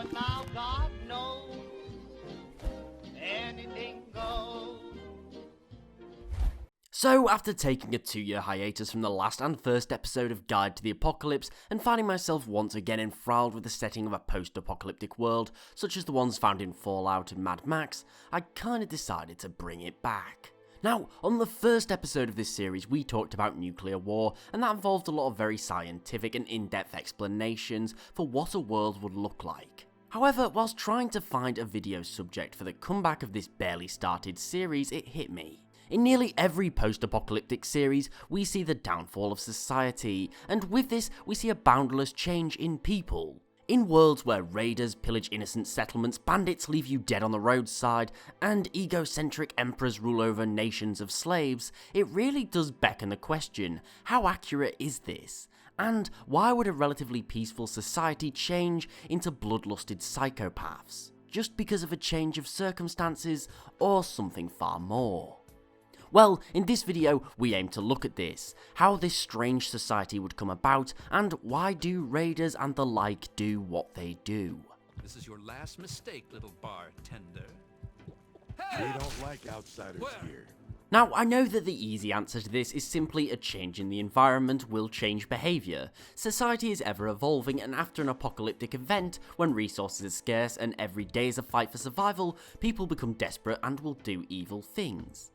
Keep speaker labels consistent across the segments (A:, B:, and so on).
A: But now God knows anything goes.
B: So, after taking a 2-year hiatus from the last and first episode of Guide to the Apocalypse, and finding myself once again enthralled with the setting of a post-apocalyptic world, such as the ones found in Fallout and Mad Max, I kinda decided to bring it back. Now, on the first episode of this series, we talked about nuclear war, and that involved a lot of very scientific and in-depth explanations for what a world would look like. However, whilst trying to find a video subject for the comeback of this barely started series, it hit me. In nearly every post-apocalyptic series, we see the downfall of society, and with this, we see a boundless change in people. In worlds where raiders pillage innocent settlements, bandits leave you dead on the roadside, and egocentric emperors rule over nations of slaves, it really does beckon the question, how accurate is this? And why would a relatively peaceful society change into bloodlusted psychopaths? Just because of a change of circumstances, or something far more? Well, in this video, we aim to look at this, how this strange society would come about, and why do raiders and the like do what they do.
C: This is your last mistake, little bartender.
D: We don't like outsiders here.
B: Now, I know that the easy answer to this is simply a change in the environment will change behaviour. Society is ever evolving, and after an apocalyptic event, when resources are scarce and every day is a fight for survival, people become desperate and will do evil things.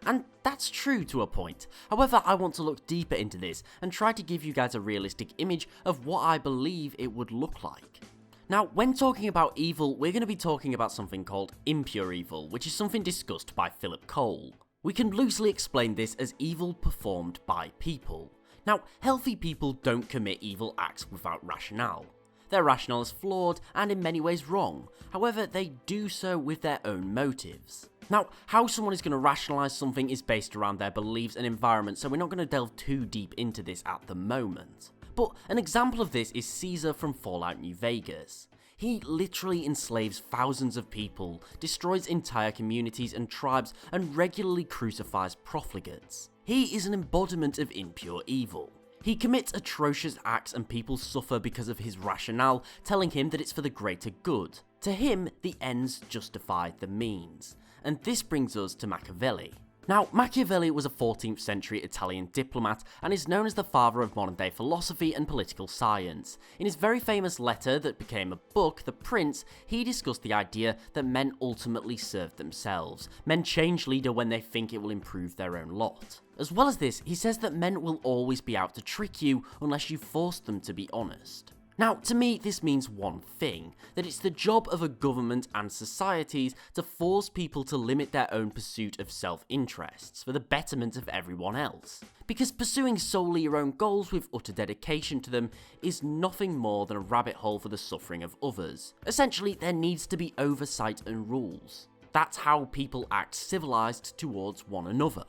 B: And that's true to a point. However, I want to look deeper into this and try to give you guys a realistic image of what I believe it would look like. Now, when talking about evil, we're going to be talking about something called impure evil, which is something discussed by Philip Cole. We can loosely explain this as evil performed by people. Now, healthy people don't commit evil acts without rationale. Their rationale is flawed and in many ways wrong, however they do so with their own motives. Now, how someone is going to rationalise something is based around their beliefs and environment, so we're not going to delve too deep into this at the moment. But an example of this is Caesar from Fallout New Vegas. He literally enslaves thousands of people, destroys entire communities and tribes, and regularly crucifies profligates. He is an embodiment of impure evil. He commits atrocious acts and people suffer because of his rationale, telling him that it's for the greater good. To him, the ends justify the means. And this brings us to Machiavelli. Now, Machiavelli was a 14th century Italian diplomat and is known as the father of modern day philosophy and political science. In his very famous letter that became a book, The Prince, he discussed the idea that men ultimately serve themselves. Men change leader when they think it will improve their own lot. As well as this, he says that men will always be out to trick you unless you force them to be honest. Now, to me, this means one thing, that it's the job of a government and societies to force people to limit their own pursuit of self-interests for the betterment of everyone else. Because pursuing solely your own goals with utter dedication to them is nothing more than a rabbit hole for the suffering of others. Essentially, there needs to be oversight and rules. That's how people act civilized towards one another.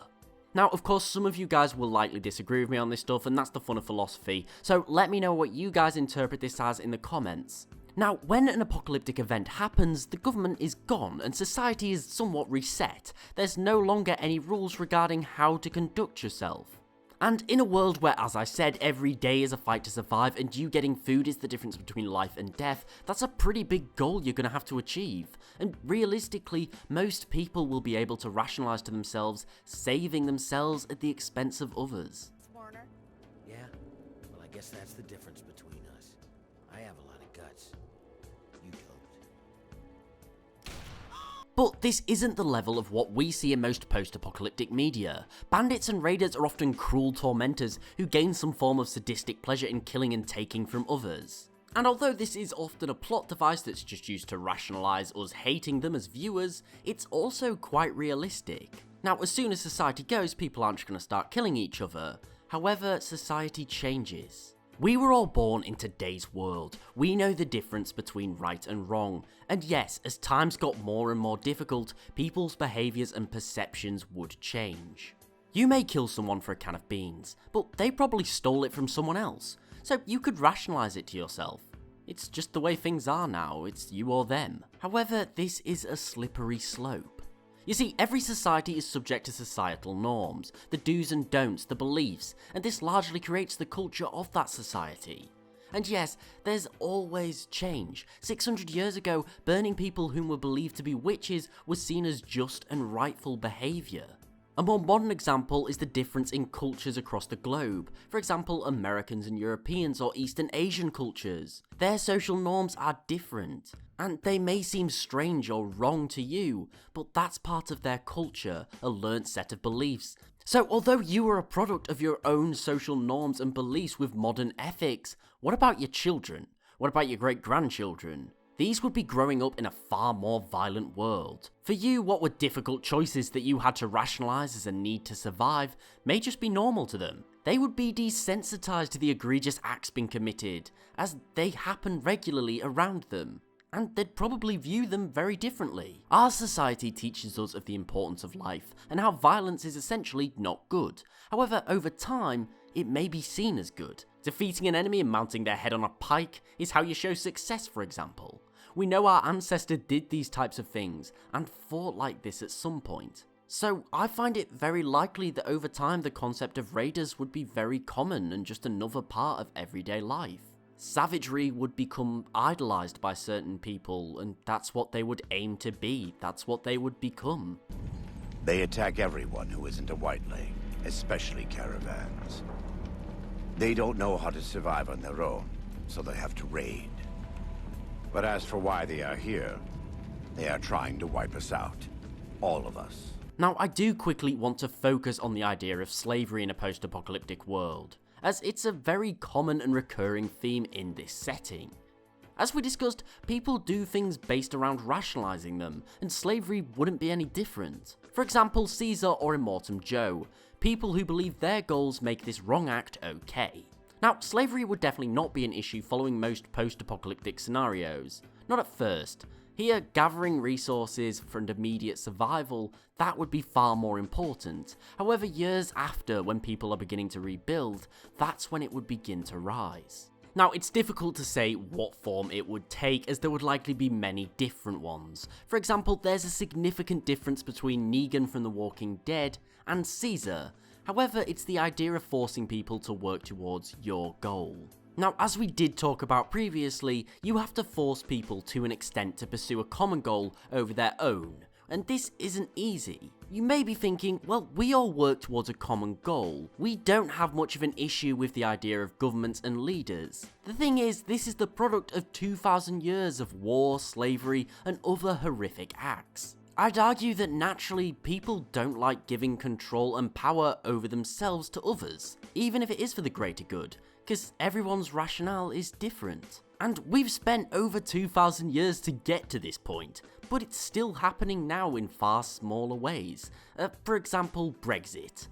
B: Now, of course, some of you guys will likely disagree with me on this stuff, and that's the fun of philosophy, so let me know what you guys interpret this as in the comments. Now, when an apocalyptic event happens, the government is gone, and society is somewhat reset. There's no longer any rules regarding how to conduct yourself. And in a world where, as I said, every day is a fight to survive and you getting food is the difference between life and death, that's a pretty big goal you're going to have to achieve. And realistically, most people will be able to rationalise to themselves, saving themselves at the expense of others.
E: Warner?
F: Yeah? Well, I guess that's the difference between us. I have a lot of guts. You don't.
B: But this isn't the level of what we see in most post-apocalyptic media. Bandits and raiders are often cruel tormentors who gain some form of sadistic pleasure in killing and taking from others. And although this is often a plot device that's just used to rationalise us hating them as viewers, it's also quite realistic. Now, as soon as society goes, people aren't just going to start killing each other. However, society changes. We were all born in today's world. We know the difference between right and wrong. And yes, as times got more and more difficult, people's behaviours and perceptions would change. You may kill someone for a can of beans, but they probably stole it from someone else. So you could rationalise it to yourself. It's just the way things are now, it's you or them. However, this is a slippery slope. You see, every society is subject to societal norms, the do's and don'ts, the beliefs, and this largely creates the culture of that society. And yes, there's always change. 600 years ago, burning people whom were believed to be witches was seen as just and rightful behaviour. A more modern example is the difference in cultures across the globe. For example, Americans and Europeans or Eastern Asian cultures. Their social norms are different, and they may seem strange or wrong to you, but that's part of their culture, a learnt set of beliefs. So although you are a product of your own social norms and beliefs with modern ethics, what about your children? What about your great-grandchildren? These would be growing up in a far more violent world. For you, what were difficult choices that you had to rationalise as a need to survive may just be normal to them. They would be desensitized to the egregious acts being committed, as they happen regularly around them, and they'd probably view them very differently. Our society teaches us of the importance of life, and how violence is essentially not good. However, over time, it may be seen as good. Defeating an enemy and mounting their head on a pike is how you show success, for example. We know our ancestors did these types of things, and fought like this at some point. So I find it very likely that over time the concept of raiders would be very common and just another part of everyday life. Savagery would become idolised by certain people, and that's what they would aim to be, that's what they would become.
E: They attack everyone who isn't a whiteling, especially caravans. They don't know how to survive on their own, so they have to raid. But as for why they are here, they are trying to wipe us out. All of us.
B: Now, I do quickly want to focus on the idea of slavery in a post-apocalyptic world, as it's a very common and recurring theme in this setting. As we discussed, people do things based around rationalising them, and slavery wouldn't be any different. For example, Caesar or Immortum Joe, people who believe their goals make this wrong act okay. Now, slavery would definitely not be an issue following most post-apocalyptic scenarios. Not at first. Here, gathering resources for an immediate survival, that would be far more important. However, years after, when people are beginning to rebuild, that's when it would begin to rise. Now, it's difficult to say what form it would take, as there would likely be many different ones. For example, there's a significant difference between Negan from The Walking Dead and Caesar. However, it's the idea of forcing people to work towards your goal. Now, as we did talk about previously, you have to force people to an extent to pursue a common goal over their own, and this isn't easy. You may be thinking, well, we all work towards a common goal. We don't have much of an issue with the idea of governments and leaders. The thing is, this is the product of 2,000 years of war, slavery, and other horrific acts. I'd argue that naturally, people don't like giving control and power over themselves to others, even if it is for the greater good, because everyone's rationale is different. And we've spent over 2,000 years to get to this point, but it's still happening now in far smaller ways. For example, Brexit.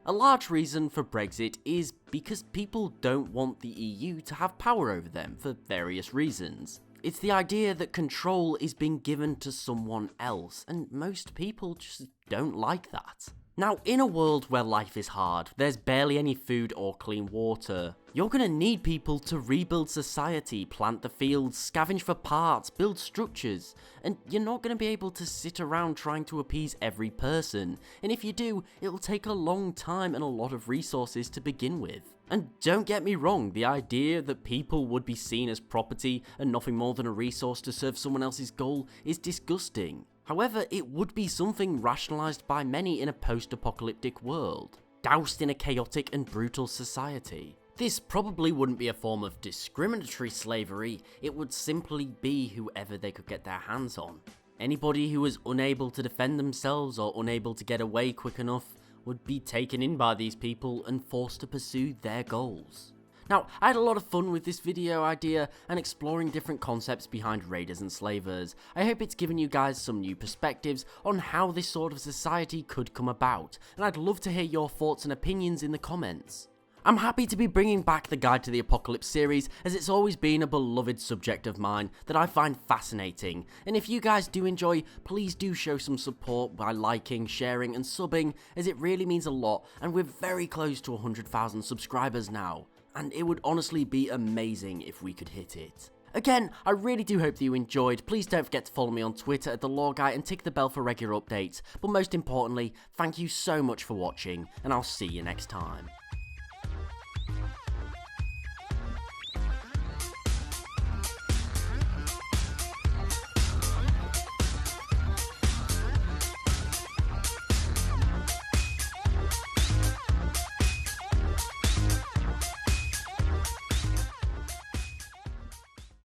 B: A large reason for Brexit is because people don't want the EU to have power over them for various reasons. It's the idea that control is being given to someone else, and most people just don't like that. Now, in a world where life is hard, there's barely any food or clean water, you're gonna need people to rebuild society, plant the fields, scavenge for parts, build structures, and you're not gonna be able to sit around trying to appease every person, and if you do, it'll take a long time and a lot of resources to begin with. And don't get me wrong, the idea that people would be seen as property and nothing more than a resource to serve someone else's goal is disgusting. However, it would be something rationalised by many in a post-apocalyptic world, doused in a chaotic and brutal society. This probably wouldn't be a form of discriminatory slavery, it would simply be whoever they could get their hands on. Anybody who was unable to defend themselves or unable to get away quick enough would be taken in by these people and forced to pursue their goals. Now, I had a lot of fun with this video idea and exploring different concepts behind raiders and slavers. I hope it's given you guys some new perspectives on how this sort of society could come about, and I'd love to hear your thoughts and opinions in the comments. I'm happy to be bringing back the Guide to the Apocalypse series, as it's always been a beloved subject of mine that I find fascinating, and if you guys do enjoy, please do show some support by liking, sharing and subbing, as it really means a lot, and we're very close to 100,000 subscribers now, and it would honestly be amazing if we could hit it. Again, I really do hope that you enjoyed. Please don't forget to follow me on Twitter at @TheLawGuy and tick the bell for regular updates, but most importantly, thank you so much for watching, and I'll see you next time.